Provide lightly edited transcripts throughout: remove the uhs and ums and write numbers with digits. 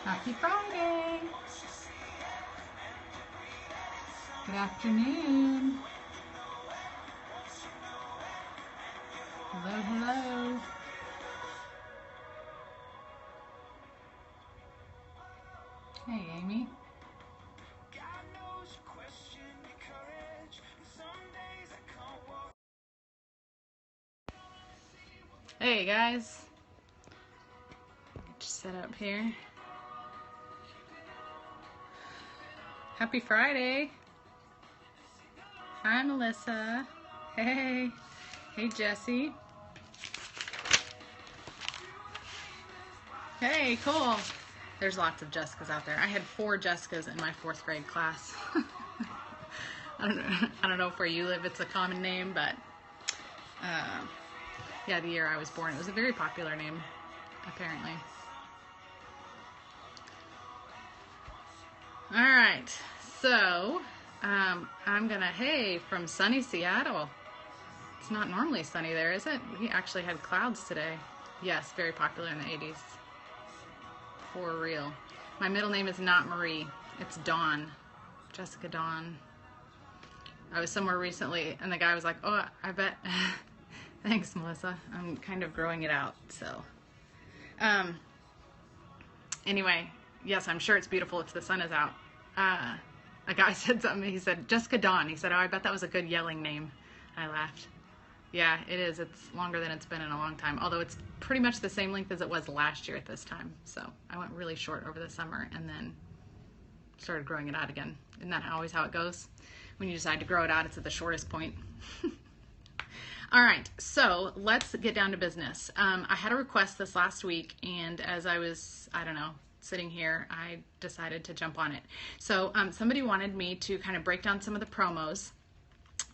Happy Friday. Good afternoon. Hello, hello. Hey, Amy. Hey, guys. Just set up here. Happy Friday. Hi, Melissa. Hey. Hey, Jesse. Hey, cool. There's lots of Jessicas out there. I had 4 Jessicas in my 4th grade class. I don't know if where you live it's a common name, but yeah, the year I was born, it was a very popular name, apparently. All right, so I'm gonna, hey, from sunny Seattle. It's not normally sunny there, is it? We actually had clouds today. Yes, very popular in the 80s. For real. My middle name is not Marie, it's Dawn. Jessica Dawn. I was somewhere recently and the guy was like, oh, I bet. Thanks, Melissa. I'm kind of growing it out, so. Anyway, yes, I'm sure it's beautiful if the sun is out. A guy said something, he said, Jessica Dawn. He said, oh, I bet that was a good yelling name. I laughed. Yeah, it is. It's longer than it's been in a long time, although it's pretty much the same length as it was last year at this time. So I went really short over the summer and then started growing it out again. Isn't that always how it goes? When you decide to grow it out, it's at the shortest point. All right, so let's get down to business. I had a request this last week, and as I was, I don't know, sitting here, I decided to jump on it. So somebody wanted me to kind of break down some of the promos.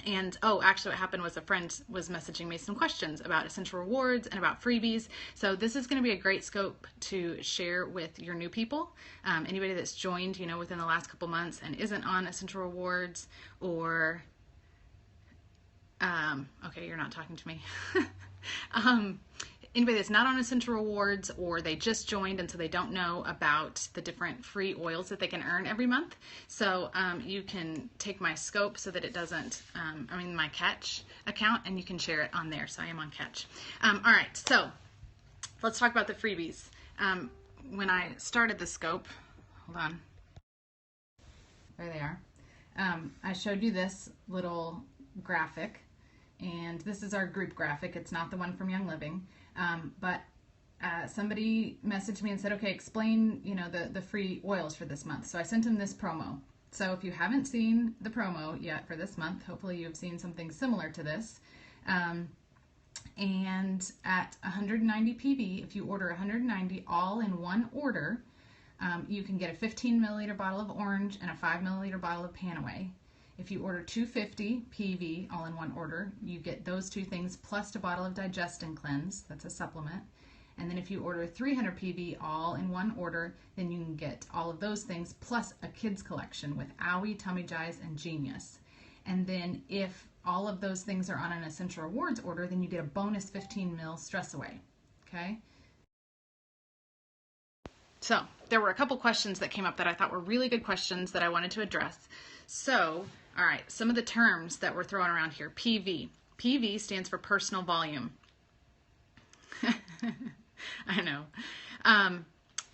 And, oh, actually what happened was a friend was messaging me some questions about essential rewards and about freebies. So this is going to be a great scope to share with your new people. Anybody that's joined, you know, within the last couple months and isn't on essential rewards or, okay, you're not talking to me. Anybody that's not on essential rewards or they just joined and so they don't know about the different free oils that they can earn every month. So you can take my scope so that it doesn't, my Catch account, and you can share it on there. So I am on Catch. All right, so let's talk about the freebies. When I started the scope, hold on. There they are. I showed you this little graphic, and this is our group graphic. It's not the one from Young Living. But somebody messaged me and said, okay, explain, you know, the free oils for this month. So I sent him this promo. So if you haven't seen the promo yet for this month, hopefully you've seen something similar to this. And at 190 PV, if you order 190 all in one order, you can get a 15 milliliter bottle of orange and a 5 milliliter bottle of Panaway. If you order 250 PV all in one order, you get those two things plus a bottle of Digest and Cleanse. That's a supplement. And then if you order 300 PV all in one order, then you can get all of those things plus a kids collection with Owie, Tummy Jies, and Genius. And then if all of those things are on an Essential Rewards order, then you get a bonus 15 ml Stress Away. Okay? So there were a couple questions that came up that I thought were really good questions that I wanted to address. So, all right, some of the terms that we're throwing around here. PV. PV stands for personal volume. I know.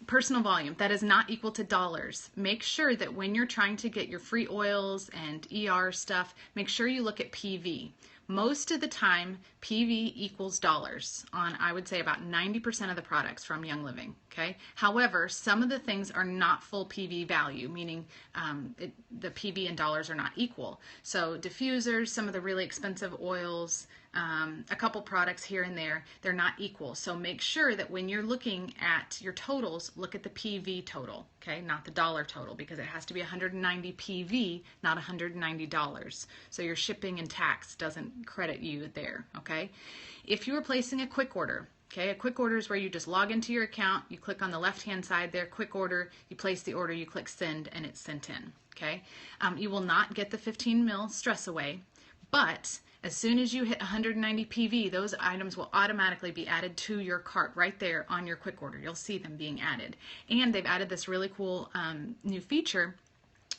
Personal volume, that is not equal to dollars. Make sure that when you're trying to get your free oils and ER stuff, make sure you look at PV. Most of the time, PV equals dollars on, I would say, about 90% of the products from Young Living, okay? However, some of the things are not full PV value, meaning the PV and dollars are not equal. So diffusers, some of the really expensive oils, a couple products here and there, they're not equal. So make sure that when you're looking at your totals, look at the PV total, okay? Not the dollar total, because it has to be 190 PV, not $190. So your shipping and tax doesn't credit you there, okay? If you are placing a quick order, Okay, a quick order is where you just log into your account, you click on the left-hand side there, quick order, you place the order, you click send, and it's sent in. Okay, you will not get the 15 mil stress away, but as soon as you hit 190 PV, those items will automatically be added to your cart right there on your quick order. You'll see them being added. And they've added this really cool new feature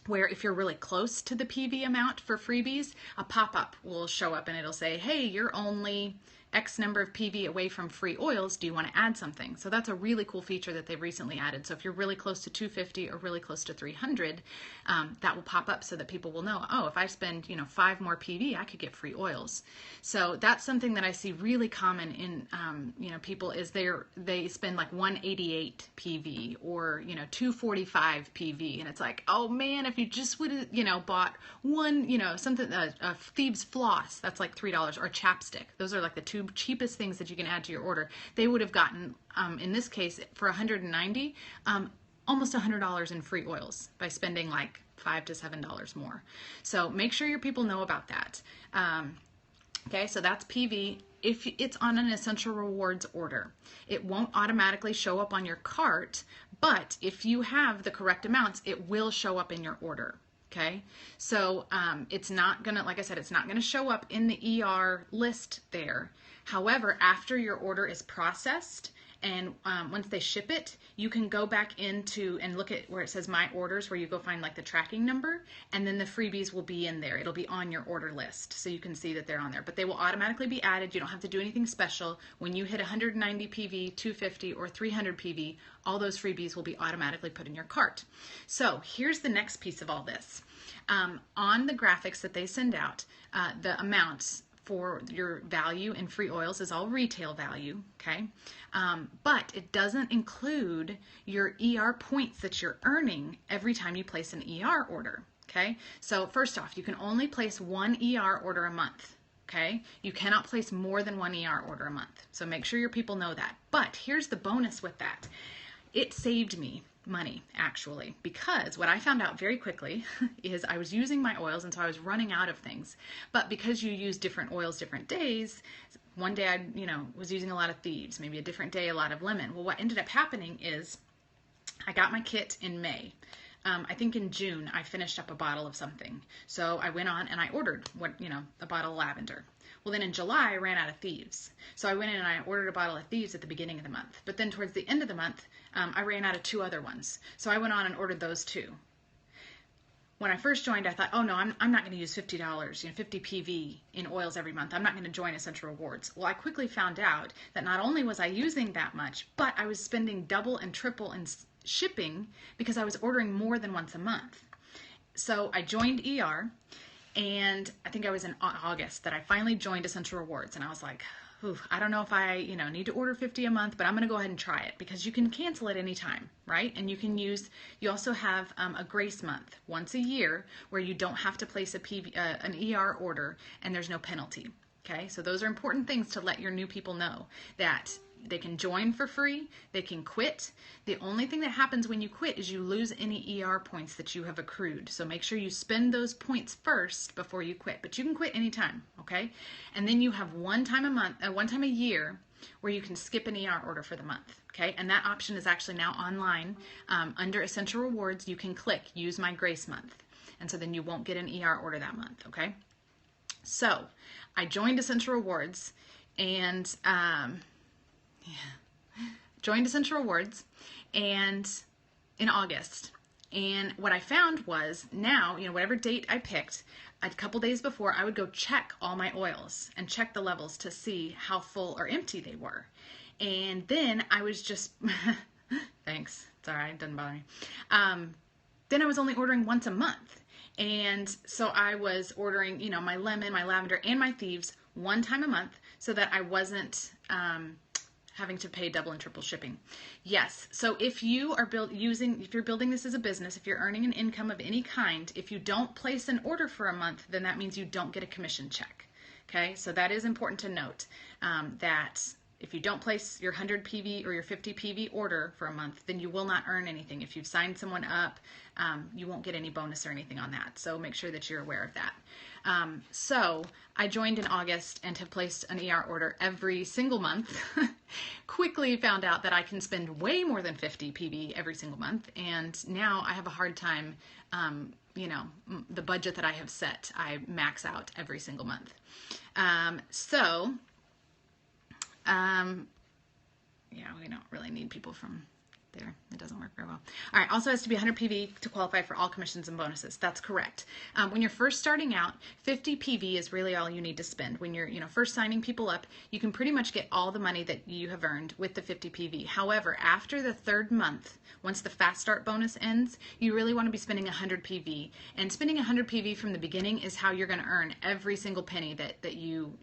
where if you're really close to the PV amount for freebies, a pop-up will show up and it'll say, hey, you're only X number of PV away from free oils, do you want to add something? So that's a really cool feature that they've recently added. So if you're really close to 250 or really close to 300, that will pop up so that people will know, oh, if I spend 5 more PV, I could get free oils. So that's something that I see really common in people is they spend like 188 PV or 245 PV, and it's like, oh man, if you just would have bought one something a thieves floss, that's like $3, or chapstick. Those are like the 2 cheapest things that you can add to your order. They would have gotten in this case for 190 almost $100 in free oils by spending like $5 to $7 more. So make sure your people know about that. Okay, so that's PV. If it's on an Essential Rewards order, it won't automatically show up on your cart, but if you have the correct amounts, it will show up in your order. Okay, so it's not gonna, like I said, it's not gonna show up in the ER list there. However, after your order is processed and once they ship it, you can go back into and look at where it says My Orders, where you go find like the tracking number, and then the freebies will be in there. It'll be on your order list, so you can see that they're on there. But they will automatically be added. You don't have to do anything special. When you hit 190 PV, 250, or 300 PV, all those freebies will be automatically put in your cart. So here's the next piece of all this. On the graphics that they send out, the amounts for your value in free oils is all retail value, okay? But it doesn't include your ER points that you're earning every time you place an ER order, okay? So first off, you can only place 1 ER order a month, okay? You cannot place more than 1 ER order a month. So make sure your people know that. But here's the bonus with that. It saved me money, actually, because what I found out very quickly is I was using my oils, and so I was running out of things. But because you use different oils different days, one day I was using a lot of thieves, maybe a different day a lot of lemon. Well, what ended up happening is I got my kit in May. I think in June I finished up a bottle of something, so I went on and I ordered a bottle of lavender. Well, then in July I ran out of thieves, so I went in and I ordered a bottle of thieves at the beginning of the month. But then towards the end of the month, I ran out of 2 other ones, so I went on and ordered those 2. When I first joined, I thought, oh no, I'm not going to use $50, 50 PV in oils every month. I'm not going to join Essential Rewards. Well, I quickly found out that not only was I using that much, but I was spending double and triple in shipping because I was ordering more than once a month. So I joined ER, and I think I was in August that I finally joined Essential Rewards, and I was like, ooh, I don't know if I, need to order 50 a month, but I'm going to go ahead and try it because you can cancel at any time, right? And you also have a grace month once a year where you don't have to place an ER order and there's no penalty, okay? So those are important things to let your new people know, that they can join for free, they can quit. The only thing that happens when you quit is you lose any ER points that you have accrued. So make sure you spend those points first before you quit. But you can quit anytime, okay? And then you have one time a year where you can skip an ER order for the month, okay? And that option is actually now online. Under Essential Rewards, you can click Use My Grace Month. And so then you won't get an ER order that month, okay? So I joined Essential Rewards and joined Essential Rewards and in August. And what I found was now, whatever date I picked, a couple days before, I would go check all my oils and check the levels to see how full or empty they were. And then I was just, thanks, it's all right, it doesn't bother me. Then I was only ordering once a month. And so I was ordering, my lemon, my lavender, and my thieves one time a month so that I wasn't having to pay double and triple shipping. Yes, so if you are if you're building this as a business, if you're earning an income of any kind, if you don't place an order for a month, then that means you don't get a commission check. Okay, so that is important to note, that if you don't place your 100 PV or your 50 PV order for a month, then you will not earn anything. If you've signed someone up, you won't get any bonus or anything on that. So make sure that you're aware of that. So I joined in August and have placed an ER order every single month. Quickly found out that I can spend way more than 50 PV every single month. And now I have a hard time, you know, the budget that I have set, I max out every single month. Yeah, we don't really need people from there. It doesn't work very well. All right, also has to be 100 PV to qualify for all commissions and bonuses. That's correct. When you're first starting out, 50 PV is really all you need to spend. When you're, first signing people up, you can pretty much get all the money that you have earned with the 50 PV. However, after the third month, once the fast start bonus ends, you really want to be spending 100 PV. And spending 100 PV from the beginning is how you're going to earn every single penny that you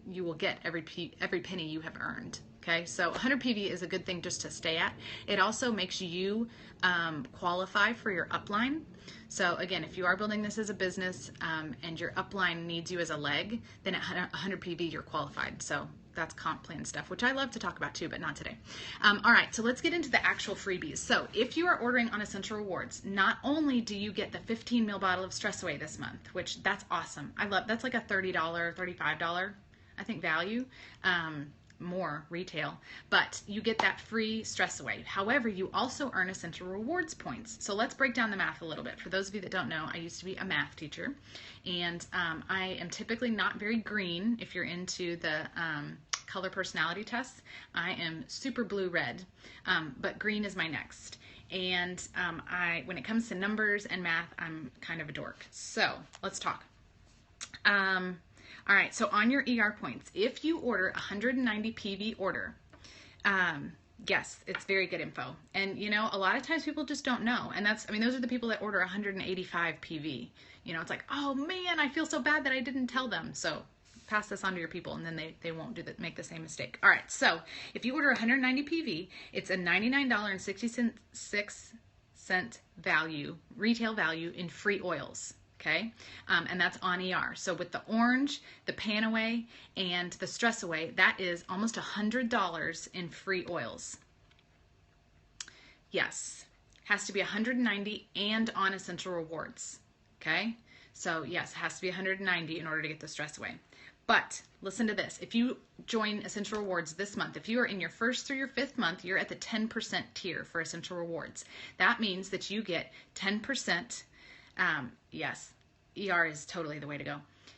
will get every penny you have earned. Okay, so 100 PV is a good thing just to stay at. It also makes you qualify for your upline. So again, if you are building this as a business and your upline needs you as a leg, then at 100 PV you're qualified. So that's comp plan stuff, which I love to talk about too, but not today. All right, so let's get into the actual freebies. So if you are ordering on Essential Rewards, not only do you get the 15 ml bottle of Stress Away this month, which that's awesome. I love, that's like a $30, $35, I think, value. More retail, but you get that free Stress Away. However, you also earn Essential Rewards points. So let's break down the math a little bit. For those of you that don't know, I used to be a math teacher, and I am typically not very green. If you're into the color personality tests, I am super blue-red, but green is my next. And when it comes to numbers and math, I'm kind of a dork. So let's talk. All right, so on your ER points, if you order 190 PV order, yes, it's very good info. And, a lot of times people just don't know. And those are the people that order 185 PV. It's like, oh man, I feel so bad that I didn't tell them. So pass this on to your people and then they won't make the same mistake. All right, so if you order 190 PV, it's a $99.66 value, retail value in free oils. Okay, and that's on ER. So with the orange, the Pan Away, and the Stress Away, that is almost $100 in free oils. Yes, has to be 190 and on Essential Rewards. Okay, so yes, it has to be 190 in order to get the Stress Away. But listen to this. If you join Essential Rewards this month, if you are in your first through your fifth month, you're at the 10% tier for Essential Rewards. That means that you get 10%. Yes, ER is totally the way to go.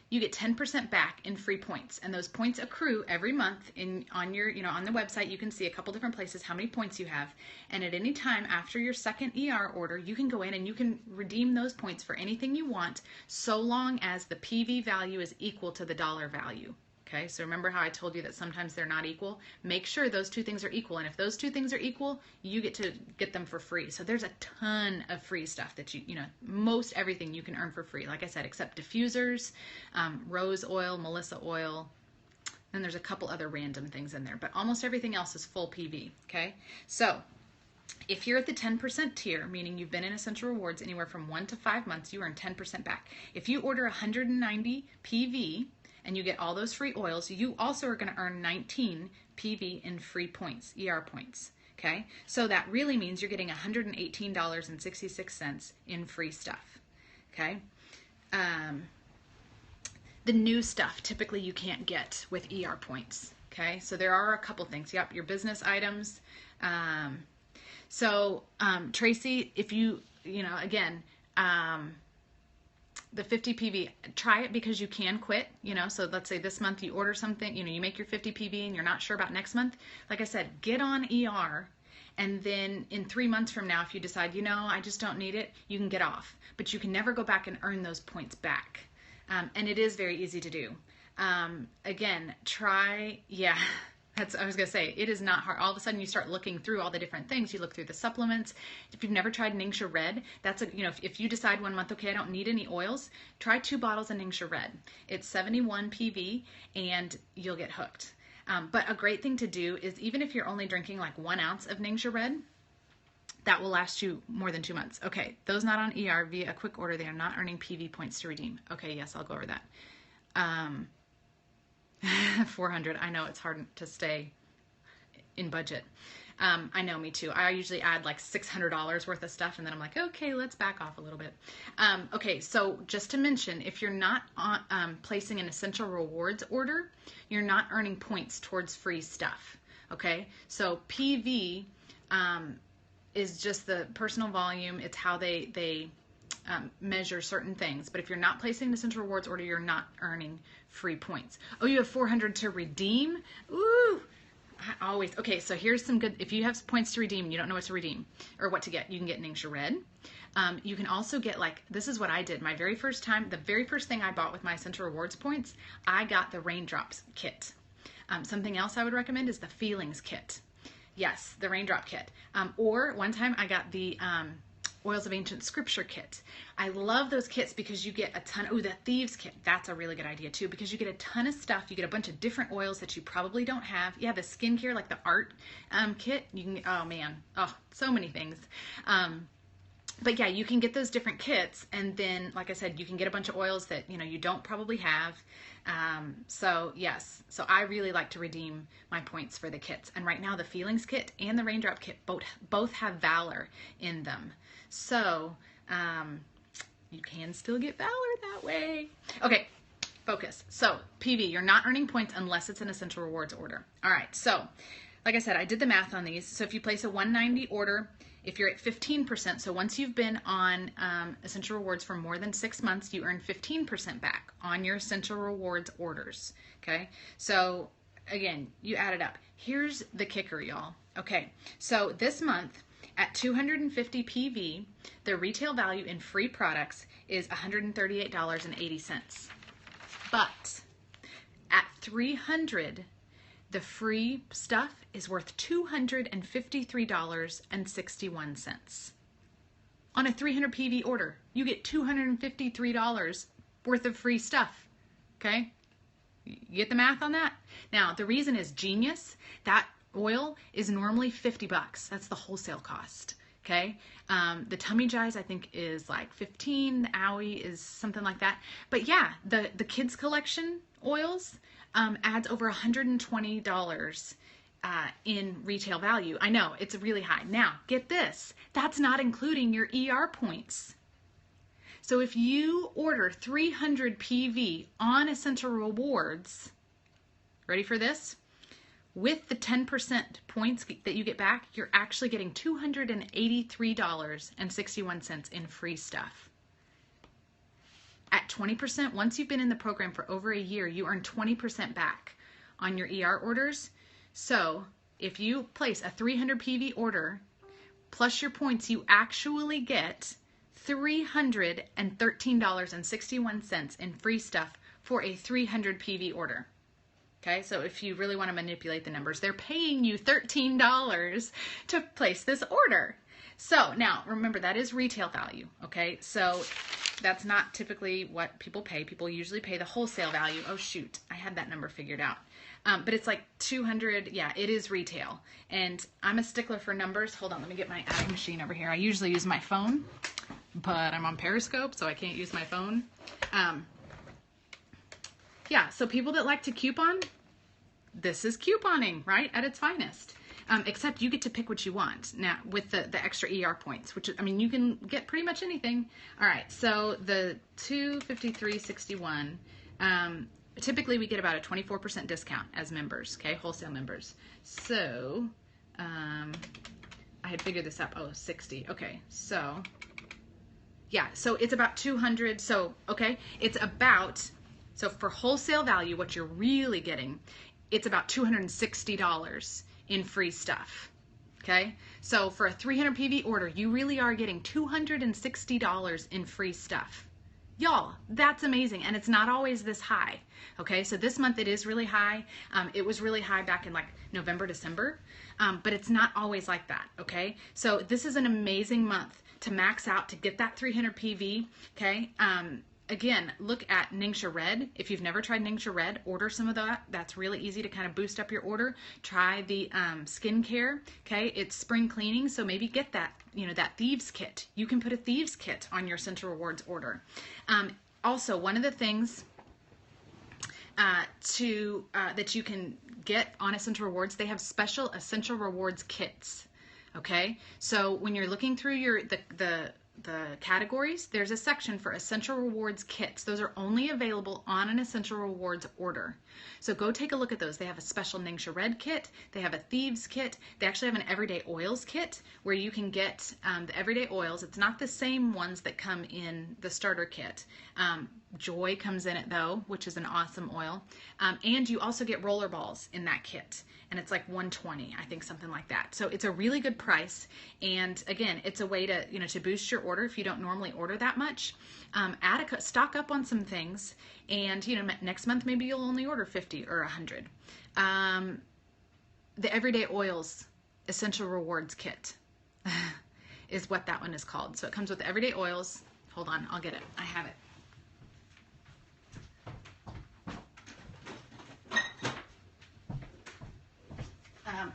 You get 10% back in free points, and those points accrue every month on your, on the website. You can see a couple different places how many points you have, and at any time after your second ER order, you can go in and you can redeem those points for anything you want, so long as the PV value is equal to the dollar value. Okay, so remember how I told you that sometimes they're not equal? Make sure those two things are equal, and if those two things are equal, you get to get them for free. So there's a ton of free stuff that most everything you can earn for free, like I said, except diffusers, rose oil, Melissa oil, and there's a couple other random things in there, but almost everything else is full PV, okay? So if you're at the 10% tier, meaning you've been in Essential Rewards anywhere from 1 to 5 months, you earn 10% back. If you order 190 PV, and you get all those free oils, you also are going to earn 19 PV in free points, ER points. Okay, so that really means you're getting $118.66 in free stuff. Okay, the new stuff typically you can't get with ER points. Okay, so there are a couple things. Yep, your business items. Tracy, if you, again, the 50 PV, try it because you can quit, so let's say this month you order something, you make your 50 PV and you're not sure about next month. Like I said, get on ER, and then in 3 months from now, if you decide, I just don't need it, you can get off, but you can never go back and earn those points back. And it is very easy to do. Again, I was going to say, it is not hard. All of a sudden you start looking through all the different things. You look through the supplements. If you've never tried Ningxia Red, that's if you decide 1 month, okay, I don't need any oils, try 2 bottles of Ningxia Red. It's 71 PV and you'll get hooked. But a great thing to do is, even if you're only drinking like 1 ounce of Ningxia Red, that will last you more than 2 months. Okay, those not on ER via a quick order, they are not earning PV points to redeem. Okay, yes, I'll go over that. 400. I know it's hard to stay in budget. I know, me too. I usually add like $600 worth of stuff, and then I'm like, okay, let's back off a little bit. Okay, so just to mention, if you're not placing an essential rewards order, you're not earning points towards free stuff. Okay, so PV is just the personal volume. It's how they measure certain things. But if you're not placing an essential rewards order, you're not earning free points. Oh, you have 400 to redeem? Ooh! Always. Okay, so here's some good, if you have points to redeem and you don't know what to redeem or what to get, you can get Ningxia Red. You can also get, like, this is what I did. My very first time, the very first thing I bought with my Essential Rewards points, I got the Raindrops kit. Something else I would recommend is the Feelings kit. Yes, the Raindrop kit. Or one time I got the Oils of Ancient Scripture kit. I love those kits because you get a ton. Oh, the Thieves kit. That's a really good idea too, because you get a ton of stuff. You get a bunch of different oils that you probably don't have. Yeah, the skincare, like the art kit. You can. Oh man. Oh, so many things. But yeah, you can get those different kits, and then, like I said, you can get a bunch of oils that you don't probably have. So yes, so I really like to redeem my points for the kits. And right now, the Feelings kit and the Raindrop kit both have Valor in them. So you can still get Valor that way. Okay, focus. So PV, you're not earning points unless it's an Essential Rewards order. All right, so like I said, I did the math on these. So if you place a 190 order, if you're at 15%, so once you've been on Essential Rewards for more than 6 months, you earn 15% back on your Essential Rewards orders, okay? So again, you add it up. Here's the kicker, y'all. Okay, so this month at 250 PV, the retail value in free products is $138.80. But at 300, the free stuff is worth $253.61. On a 300 PV order, you get $253 worth of free stuff. Okay? You get the math on that? Now, the reason is Genius. That oil is normally $50. That's the wholesale cost. Okay? The Tummy Jies, I think, is like $15. The Owie is something like that. But yeah, the kids collection oils adds over $120 in retail value. I know, it's really high. Now, get this. That's not including your ER points. So if you order 300 PV on Essential Rewards, ready for this? With the 10% points that you get back, you're actually getting $283.61 in free stuff. At 20%, once you've been in the program for over a year, you earn 20% back on your ER orders. So if you place a 300 PV order plus your points, you actually get $313.61 in free stuff for a 300 PV order. Okay, so if you really want to manipulate the numbers, they're paying you $13 to place this order. So now remember, that is retail value. Okay, so that's not typically what people pay. People usually pay the wholesale value. Oh shoot, I had that number figured out. But it's like 200, yeah, it is retail. And I'm a stickler for numbers. Hold on, let me get my adding machine over here. I usually use my phone, but I'm on Periscope, so I can't use my phone. Yeah, so people that like to coupon, this is couponing, right, at its finest. Except you get to pick what you want now with the extra ER points, which, I mean, you can get pretty much anything. All right, so the $253.61, typically we get about a 24% discount as members, okay, wholesale members. So I had figured this up. Oh, 60. Okay, so yeah, so it's about 200. So okay, it's about, so for wholesale value, what you're really getting, it's about $260 in free stuff. Okay, so for a 300 PV order, you really are getting $260 in free stuff. Y'all, that's amazing, and it's not always this high. Okay, so this month it is really high. It was really high back in like November, December, but it's not always like that. Okay, so this is an amazing month to max out, to get that 300 PV. Okay, again, look at Ningxia Red. If you've never tried Ningxia Red, order some of that. That's really easy to kind of boost up your order. Try the skincare. Okay, it's spring cleaning, so maybe get that, you know, that Thieves kit. You can put a Thieves kit on your Essential Rewards order. Also, one of the things that you can get on Essential Rewards. They have special Essential Rewards kits. Okay, so when you're looking through the categories, there's a section for Essential Rewards kits. Those are only available on an Essential Rewards order. So go take a look at those. They have a special Ningxia Red kit. They have a Thieves kit. They actually have an Everyday Oils kit where you can get the Everyday Oils. It's not the same ones that come in the starter kit. Joy comes in it though, which is an awesome oil. And you also get roller balls in that kit. And it's like $120, I think, something like that. So it's a really good price. And again, it's a way to, to boost your order if you don't normally order that much. Stock up on some things, and next month maybe you'll only order 50 or 100. The Everyday Oils Essential Rewards Kit is what that one is called. So it comes with the Everyday Oils. Hold on, I'll get it. I have it.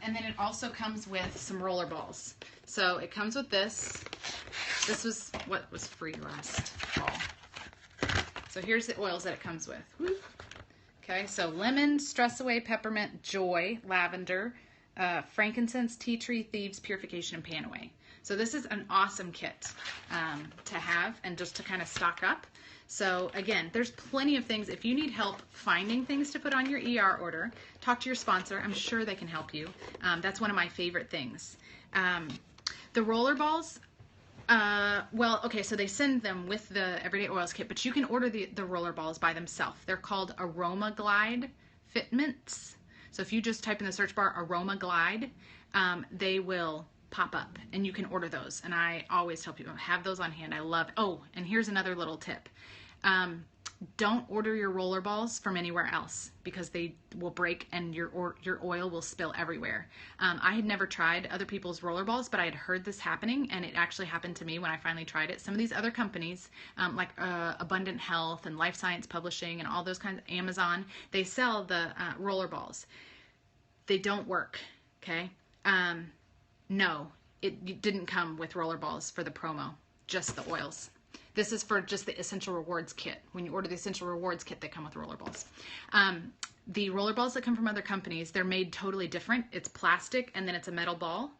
And then it also comes with some roller balls. So it comes with this. This was what was free last fall. So here's the oils that it comes with. Woo. Okay, so lemon, stress away, peppermint, joy, lavender, frankincense, tea tree, thieves, purification, and pan away. So this is an awesome kit to have and just to kind of stock up. So again, there's plenty of things. If you need help finding things to put on your ER order, talk to your sponsor. I'm sure they can help you. That's one of my favorite things. The roller balls, well, okay, so they send them with the Everyday Oils kit, but you can order the roller balls by themselves. They're called Aroma Glide Fitments. So if you just type in the search bar Aroma Glide, they will pop up and you can order those. And I always tell people, have those on hand. I love, oh, and here's another little tip. Don't order your roller balls from anywhere else because they will break and your oil will spill everywhere. I had never tried other people's roller balls, but I had heard this happening, and it actually happened to me when I finally tried it. Some of these other companies, like Abundant Health and Life Science Publishing and all those kinds, Amazon, they sell the roller balls. They don't work, okay? No, it didn't come with roller balls for the promo, just the oils. This is for just the Essential Rewards kit. When you order the Essential Rewards kit, they come with roller balls. The roller balls that come from other companies, they're made totally different. It's plastic and then it's a metal ball.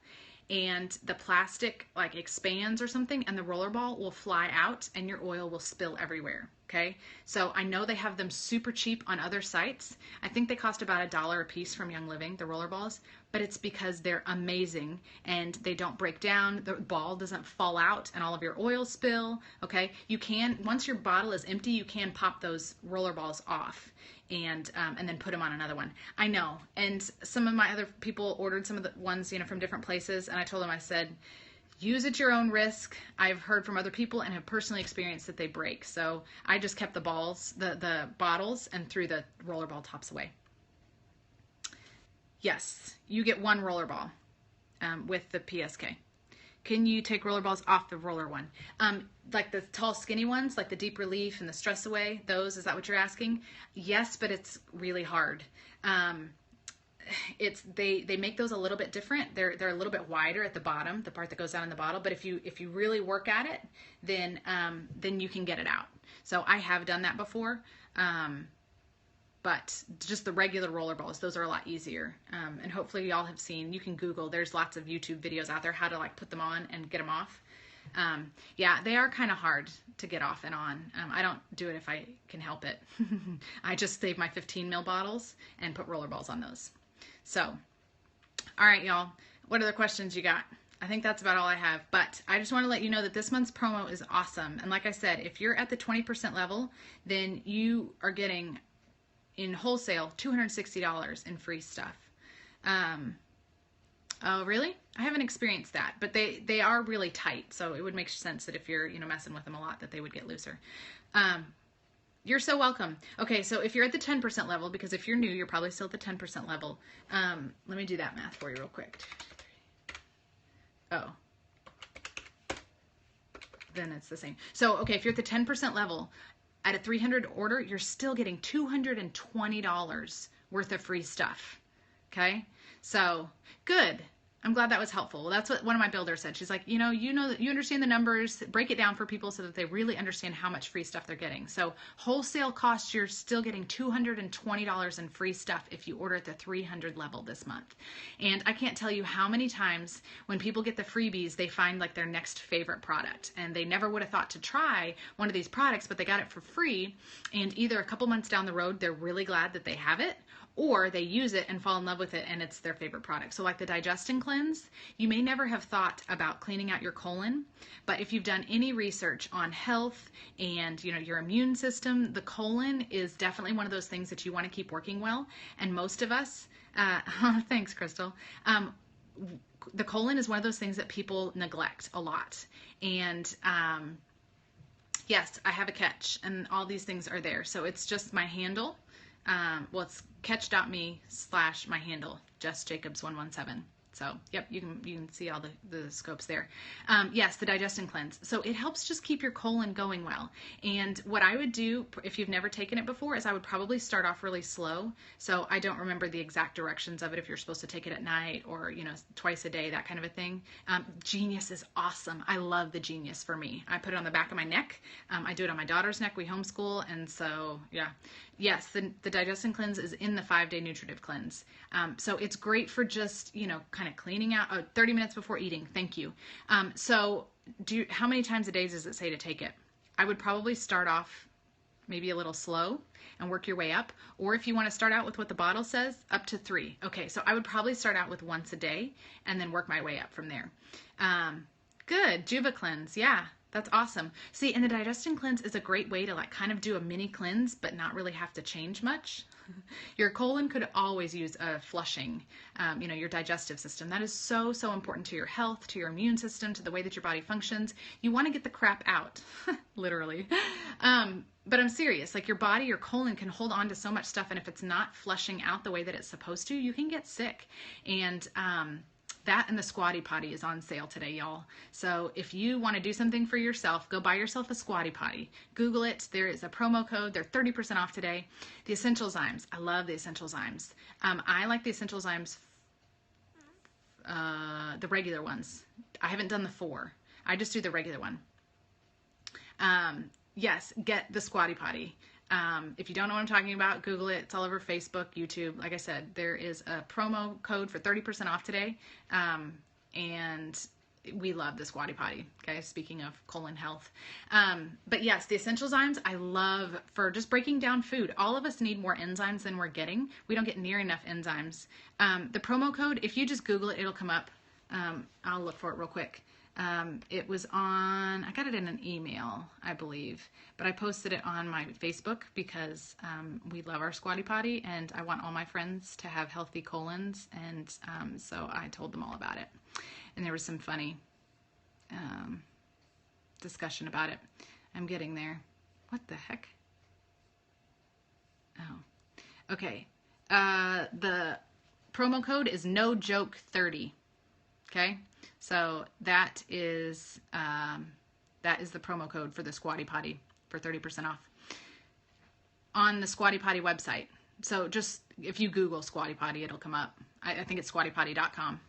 And the plastic like expands or something and the roller ball will fly out and your oil will spill everywhere. Okay, so I know they have them super cheap on other sites. I think they cost about $1 a piece from Young Living, the roller balls, but it's because they're amazing and they don't break down. The ball doesn't fall out and all of your oil spill. Okay, you can, once your bottle is empty, you can pop those roller balls off and then put them on another one. I know, and some of my other people ordered some of the ones, from different places, and I told them, I said, use at your own risk. I've heard from other people and have personally experienced that they break. So I just kept the balls, the bottles, and threw the roller ball tops away. Yes, you get one roller ball with the PSK. Can you take roller balls off the roller one? Like the tall, skinny ones, like the Deep Relief and the Stress Away, those, is that what you're asking? Yes, but it's really hard. They make those a little bit different. They're a little bit wider at the bottom, the part that goes down in the bottle. But if you really work at it, then you can get it out. So I have done that before. But just the regular roller balls, those are a lot easier. And hopefully y'all have seen, you can Google, there's lots of YouTube videos out there how to like put them on and get them off. Yeah, they are kind of hard to get off and on. I don't do it if I can help it. I just save my 15 ml bottles and put roller balls on those. So, all right, y'all, what other questions you got? I think that's about all I have, but I just want to let you know that this month's promo is awesome. And like I said, if you're at the 20% level, then you are getting in wholesale $260 in free stuff. Oh, really? I haven't experienced that, but they are really tight. So it would make sense that if you're, messing with them a lot, that they would get looser. You're so welcome. Okay, so if you're at the 10% level, because if you're new, you're probably still at the 10% level. Let me do that math for you real quick. Oh. Then it's the same. So, okay, if you're at the 10% level, at a 300 order, you're still getting $220 worth of free stuff. Okay? So, good. I'm glad that was helpful. Well, that's what one of my builders said. She's like, you know that you understand the numbers, break it down for people so that they really understand how much free stuff they're getting. So wholesale cost, you're still getting $220 in free stuff if you order at the 300 level this month. And I can't tell you how many times when people get the freebies, they find like their next favorite product, and they never would have thought to try one of these products, but they got it for free. And either a couple months down the road, they're really glad that they have it, or they use it and fall in love with it and it's their favorite product. So like the Digest and Cleanse, you may never have thought about cleaning out your colon, but if you've done any research on health and your immune system, the colon is definitely one of those things that you want to keep working well. And most of us, thanks Crystal, the colon is one of those things that people neglect a lot. And yes, I have a catch and all these things are there. So it's just my handle. Well, it's catch.me/my handle, Jess Jacobs 117. So, yep, you can see all the scopes there. Yes, the Digest and Cleanse. So it helps just keep your colon going well. And what I would do, if you've never taken it before, is I would probably start off really slow. So I don't remember the exact directions of it, if you're supposed to take it at night or, twice a day, that kind of a thing. Genius is awesome. I love the Genius for me. I put it on the back of my neck. I do it on my daughter's neck. We homeschool. And so, yeah. Yes, the Digest and Cleanse is in the 5-day nutritive cleanse. So it's great for just, kind of cleaning out 30 minutes before eating. Thank you. So how many times a day does it say to take it? I would probably start off maybe a little slow and work your way up. Or if you want to start out with what the bottle says, up to 3. Okay, so I would probably start out with once a day and then work my way up from there. Good. Juva Cleanse. Yeah. That's awesome. See, and the Digest and Cleanse is a great way to like kind of do a mini cleanse, but not really have to change much. Your colon could always use a flushing, your digestive system. That is so, so important to your health, to your immune system, to the way that your body functions. You want to get the crap out, literally. But I'm serious, like your body, your colon can hold on to so much stuff. And if it's not flushing out the way that it's supposed to, you can get sick. And, that and the Squatty Potty is on sale today, y'all. So if you want to do something for yourself, go buy yourself a Squatty Potty. Google it. There is a promo code. They're 30% off today. The Essential Zymes. I love the Essential Zymes. I like the Essential Zymes, the regular ones. I haven't done the 4. I just do the regular one. Yes, get the Squatty Potty. If you don't know what I'm talking about, Google it. It's all over Facebook, YouTube. Like I said, there is a promo code for 30% off today. And we love the Squatty Potty, guys, speaking of colon health. But yes, the Essential Zymes I love for just breaking down food. All of us need more enzymes than we're getting. We don't get near enough enzymes. The promo code, if you just Google it, it'll come up. I'll look for it real quick. It was on, I got it in an email, I believe, but I posted it on my Facebook because we love our Squatty Potty and I want all my friends to have healthy colons, and so I told them all about it. And there was some funny discussion about it. I'm getting there. What the heck? Oh, okay. The promo code is no joke 30. Okay, so that is the promo code for the Squatty Potty for 30% off on the Squatty Potty website. So just if you Google Squatty Potty, it'll come up. I think it's squattypotty.com.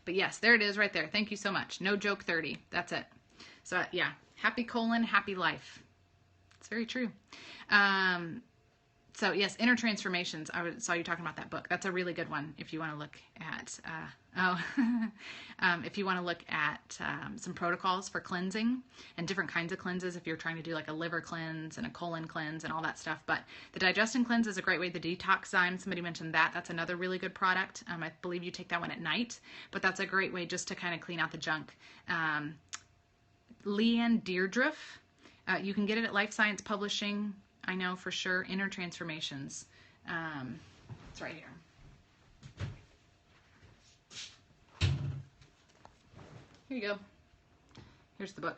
But yes, there it is right there. Thank you so much. No joke 30. That's it. So yeah, happy colon, happy life. It's very true. So yes, Inner Transformations. I saw you talking about that book. That's a really good one if you want to look at, if you want to look at some protocols for cleansing and different kinds of cleanses if you're trying to do like a liver cleanse and a colon cleanse and all that stuff. But the Digest and Cleanse is a great way. The Detox Zyme, somebody mentioned that. That's another really good product. I believe you take that one at night, but that's a great way just to kind of clean out the junk. Leanne Deirdre, you can get it at Life Science Publishing. I know for sure. Inner Transformations. It's right here. Here you go. Here's the book.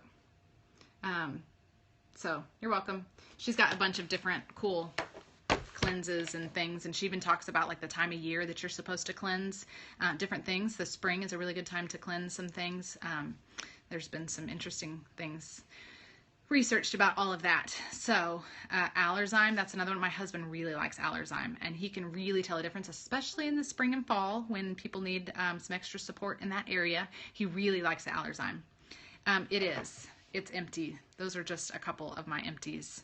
So you're welcome. She's got a bunch of different cool cleanses and things, and she even talks about like the time of year that you're supposed to cleanse different things. The spring is a really good time to cleanse some things. There's been some interesting things researched about all of that. So Allerzyme, that's another one. My husband really likes Allerzyme, and he can really tell a difference, especially in the spring and fall when people need some extra support in that area. He really likes the Allerzyme. It's empty. Those are just a couple of my empties.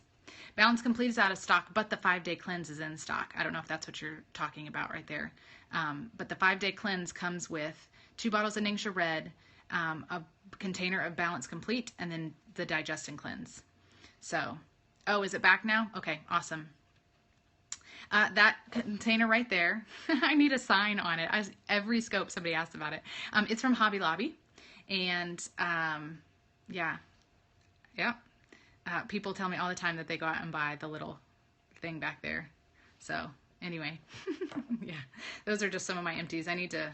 Balance Complete is out of stock, but the 5-day cleanse is in stock. I don't know if that's what you're talking about right there. But the 5-day cleanse comes with 2 bottles of Ningxia Red, a container of Balance Complete, and then the Digest and Cleanse. So, oh, is it back now? Okay, awesome. That container right there, I need a sign on it. Every scope somebody asked about it. It's from Hobby Lobby, and yeah. People tell me all the time that they go out and buy the little thing back there. So anyway, yeah, those are just some of my empties. I need to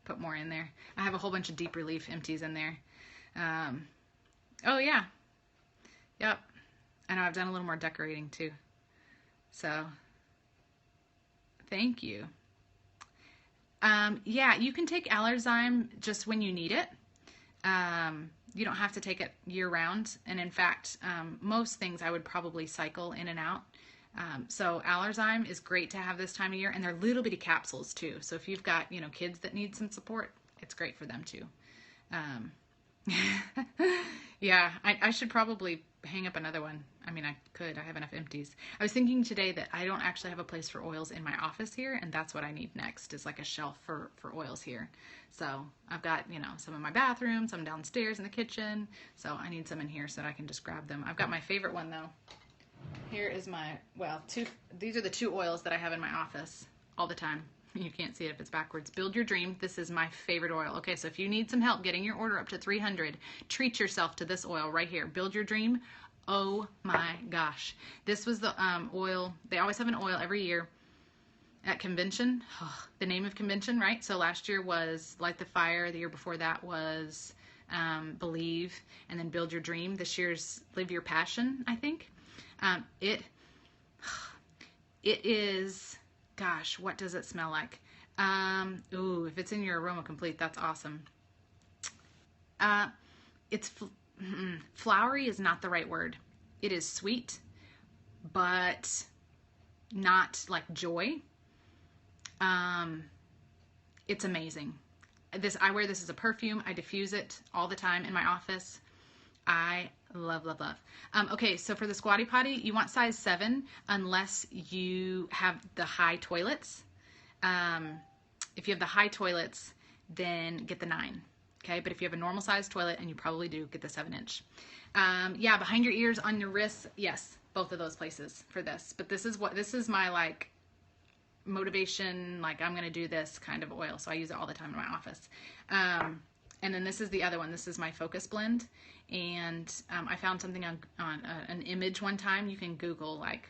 put more in there. I have a whole bunch of Deep Relief empties in there. Oh yeah, yep. I know I've done a little more decorating too. So thank you. Yeah, you can take Allerzyme just when you need it. You don't have to take it year round. And in fact, most things I would probably cycle in and out. So Allerzyme is great to have this time of year, and they're little bitty capsules too. So if you've got, kids that need some support, it's great for them too. Yeah, I should probably hang up another one. I mean, I could. I have enough empties. I was thinking today that I don't actually have a place for oils in my office here, and that's what I need next is like a shelf for oils here. So I've got, some in my bathroom, some downstairs in the kitchen. So I need some in here so that I can just grab them. I've got my favorite one though. Here is my, these are the 2 oils that I have in my office all the time. You can't see it if it's backwards. Build Your Dream. This is my favorite oil. Okay, so if you need some help getting your order up to 300, treat yourself to this oil right here. Build Your Dream. Oh my gosh. This was the oil. They always have an oil every year at convention. Oh, the name of convention, right? So last year was Light the Fire. The year before that was Believe. And then Build Your Dream. This year's Live Your Passion, I think. It is... Gosh, what does it smell like? Ooh, if it's in your Aroma Complete, that's awesome. It's flowery is not the right word. It is sweet, but not like joy. It's amazing. I wear this as a perfume. I diffuse it all the time in my office. I love, love, love. Okay, so for the Squatty Potty, you want size 7 unless you have the high toilets. If you have the high toilets, then get the 9. Okay, but if you have a normal size toilet, and you probably do, get the 7-inch. Yeah, behind your ears, on your wrists, yes, both of those places for this. But this is my like motivation, like I'm gonna do this kind of oil, so I use it all the time in my office. And then this is the other one. This is my Focus Blend. And I found something on an image one time. You can Google, like,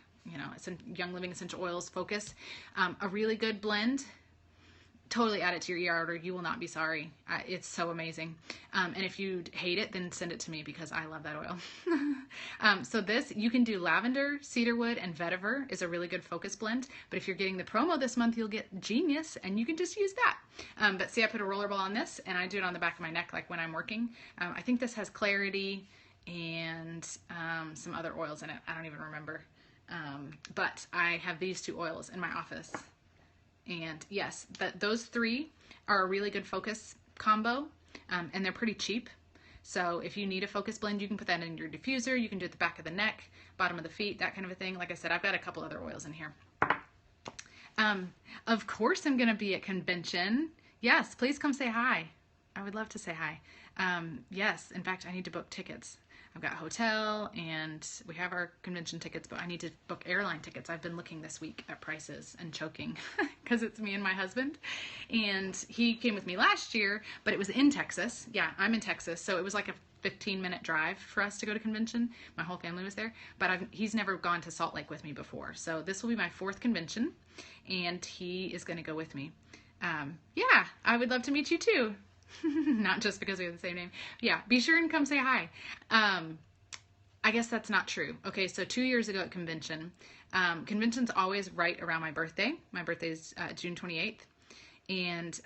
Young Living Essential Oils Focus. A really good blend. Totally add it to your e-order. You will not be sorry. It's so amazing. And if you hate it, then send it to me because I love that oil. So this, you can do lavender, cedarwood, and vetiver is a really good focus blend. But if you're getting the promo this month, you'll get Genius, and you can just use that. But see, I put a rollerball on this, and I do it on the back of my neck, like when I'm working. I think this has Clarity and some other oils in it. I don't even remember. But I have these 2 oils in my office. And yes, those 3 are a really good focus combo, and they're pretty cheap. So if you need a focus blend, you can put that in your diffuser. You can do it at the back of the neck, bottom of the feet, that kind of a thing. Like I said, I've got a couple other oils in here. Of course I'm going to be at convention. Yes, please come say hi. I would love to say hi. Yes, in fact, I need to book tickets. I've got a hotel, and we have our convention tickets, but I need to book airline tickets. I've been looking this week at prices and choking because it's me and my husband. And he came with me last year, but it was in Texas. Yeah, I'm in Texas, so it was like a 15-minute drive for us to go to convention. My whole family was there, but he's never gone to Salt Lake with me before. So this will be my 4th convention, and he is going to go with me. Yeah, I would love to meet you too. Not just because we have the same name. Yeah, be sure and come say hi. I guess that's not true. Okay, so 2 years ago at convention, convention's always right around my birthday. My birthday is June 28th. And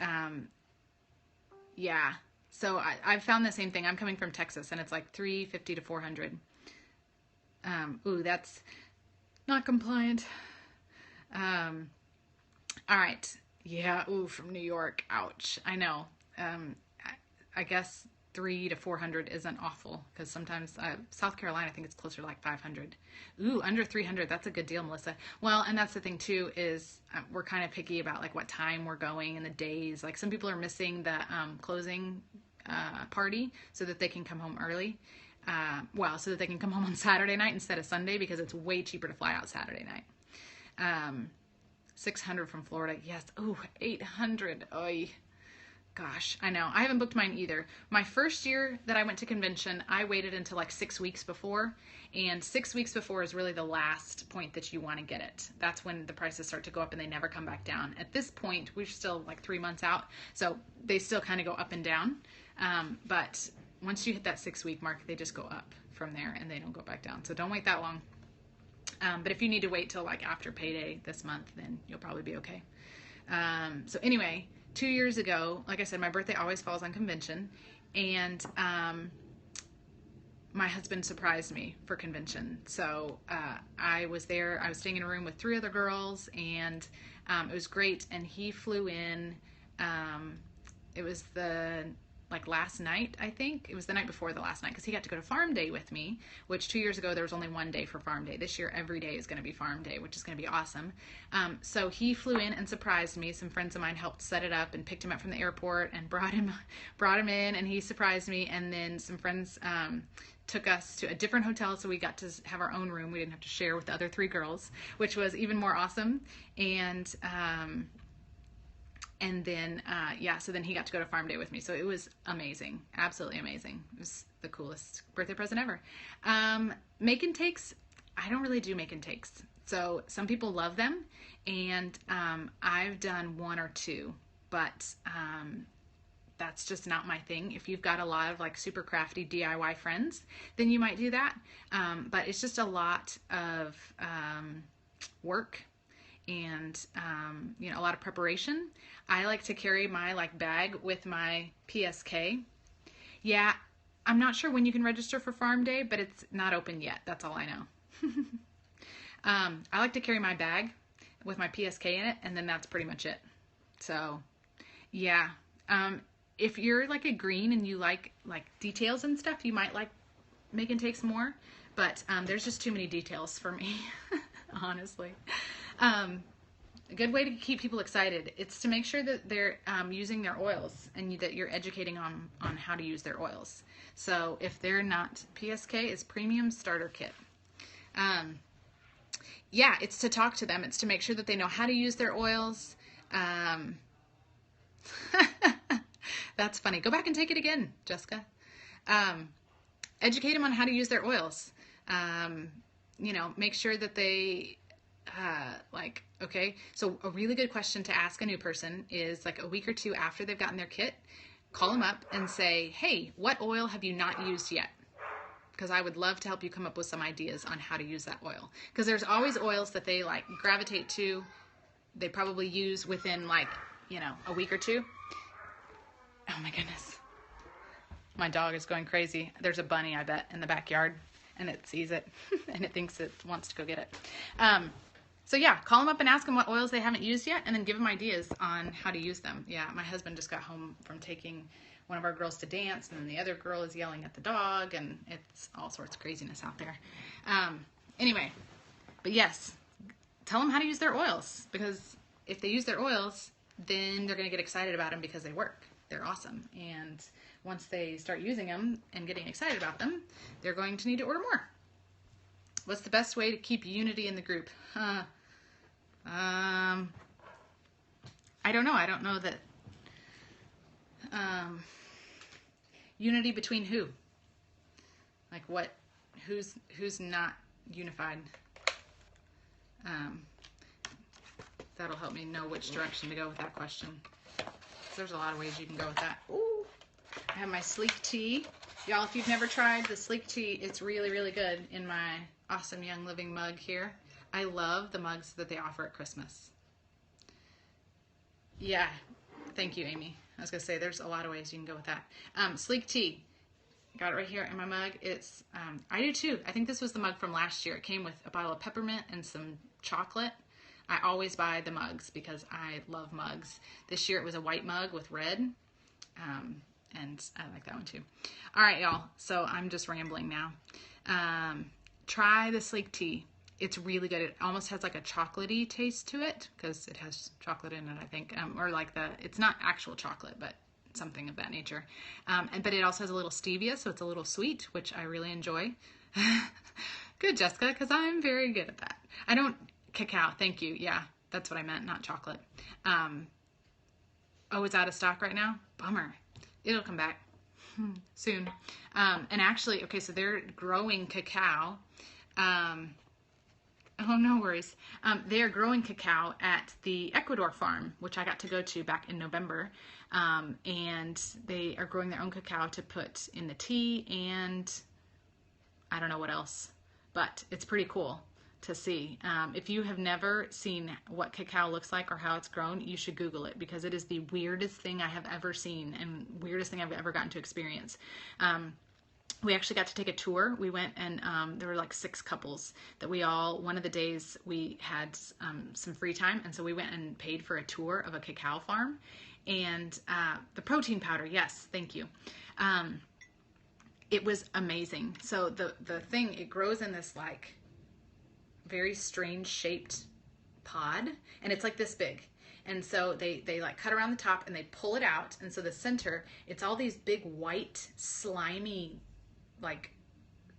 yeah, so I've found the same thing. I'm coming from Texas, and it's like $350 to $400. Ooh, that's not compliant. All right. Yeah. Ooh, from New York. Ouch. I know. I guess 300 to 400 isn't awful because sometimes South Carolina, I think it's closer to like 500. Ooh, under 300. That's a good deal, Melissa. Well, and that's the thing too is we're kind of picky about like what time we're going and the days. Like some people are missing the closing party so that they can come home early. So that they can come home on Saturday night instead of Sunday because it's way cheaper to fly out Saturday night. 600 from Florida. Yes. Ooh, 800. Oy. Gosh, I know. I haven't booked mine either. My first year that I went to convention, I waited until like 6 weeks before, and 6 weeks before is really the last point that you want to get it. That's when the prices start to go up and they never come back down. At this point, we're still like 3 months out, so they still kind of go up and down. But once you hit that 6 week mark, they just go up from there and they don't go back down. So don't wait that long. But if you need to wait till like after payday this month, then you'll probably be okay. So anyway, 2 years ago, like I said, my birthday always falls on convention, and my husband surprised me for convention. So I was there. I was staying in a room with 3 other girls, and it was great. And he flew in. It was the last night, I think. It was the night before the last night because he got to go to farm day with me, which 2 years ago there was only 1 day for farm day. This year every day is going to be farm day, which is going to be awesome. So he flew in and surprised me. Some friends of mine helped set it up and picked him up from the airport and brought him in, and he surprised me. And then some friends took us to a different hotel, so we got to have our own room. We didn't have to share with the other 3 girls, which was even more awesome. And then, so then he got to go to farm day with me. So it was amazing. Absolutely amazing. It was the coolest birthday present ever. Make and takes, I don't really do make and takes. So some people love them, and I've done 1 or 2, but that's just not my thing. If you've got a lot of like super crafty DIY friends, then you might do that. But it's just a lot of work and a lot of preparation. I like to carry my bag with my PSK. Yeah, I'm not sure when you can register for farm day, but it's not open yet. That's all I know. I like to carry my bag with my PSK in it, and then that's pretty much it. So yeah, if you're like a green and you like details and stuff, you might like make and takes more, but there's just too many details for me, honestly. A good way to keep people excited, it's to make sure that they're using their oils and that you're educating on how to use their oils. So if they're not, PSK is Premium Starter Kit. It's to talk to them. It's to make sure that they know how to use their oils. That's funny. Go back and take it again, Jessica. Educate them on how to use their oils. Make sure that they okay, so a really good question to ask a new person is like a week or 2 after they've gotten their kit, call them up and say, hey, what oil have you not used yet? Because I would love to help you come up with some ideas on how to use that oil. Because there's always oils that they gravitate to, they probably use within a week or 2. Oh my goodness. My dog is going crazy. There's a bunny, I bet, in the backyard, and it sees it and it thinks it wants to go get it. So yeah, call them up and ask them what oils they haven't used yet, and then give them ideas on how to use them. Yeah, my husband just got home from taking one of our girls to dance, and then the other girl is yelling at the dog, and it's all sorts of craziness out there. Anyway, but yes, tell them how to use their oils, because if they use their oils, then they're going to get excited about them because they work. They're awesome. And once they start using them and getting excited about them, they're going to need to order more. What's the best way to keep unity in the group? I don't know. I don't know that. Unity between who? Like what? Who's not unified? That'll help me know which direction to go with that question. There's a lot of ways you can go with that. Ooh, I have my sleek tea. Y'all, if you've never tried the sleek tea, it's really, really good in my awesome Young Living mug here. I love the mugs that they offer at Christmas. Yeah, thank you, Amy. I was going to say, there's a lot of ways you can go with that. Sleek tea. Got it right here in my mug. It's, I do too. I think this was the mug from last year. It came with a bottle of peppermint and some chocolate. I always buy the mugs because I love mugs. This year it was a white mug with red, and I like that one too. All right, y'all. So I'm just rambling now. Try the Sleek Tea. It's really good. It almost has like a chocolatey taste to it because it has chocolate in it, I think. Or like it's not actual chocolate, but something of that nature. But it also has a little stevia, so it's a little sweet, which I really enjoy. Good, Jessica, because I'm very good at that. I don't, cacao, thank you. Yeah, that's what I meant, not chocolate. Oh, it's out of stock right now? Bummer. It'll come back soon. And actually, okay, so they're growing cacao. Oh, no worries. They are growing cacao at the Ecuador farm, which I got to go to back in November. And they are growing their own cacao to put in the tea and I don't know what else, but it's pretty cool to see. If you have never seen what cacao looks like or how it's grown, you should Google it because it is the weirdest thing I have ever seen and weirdest thing I've ever gotten to experience. We actually got to take a tour. We went and there were like 6 couples that one of the days we had some free time. And so we went and paid for a tour of a cacao farm and the protein powder. Yes, thank you. It was amazing. So the thing, it grows in this like very strange shaped pod and it's like this big. And so they like cut around the top and they pull it out. And so the center, it's all these big white slimy like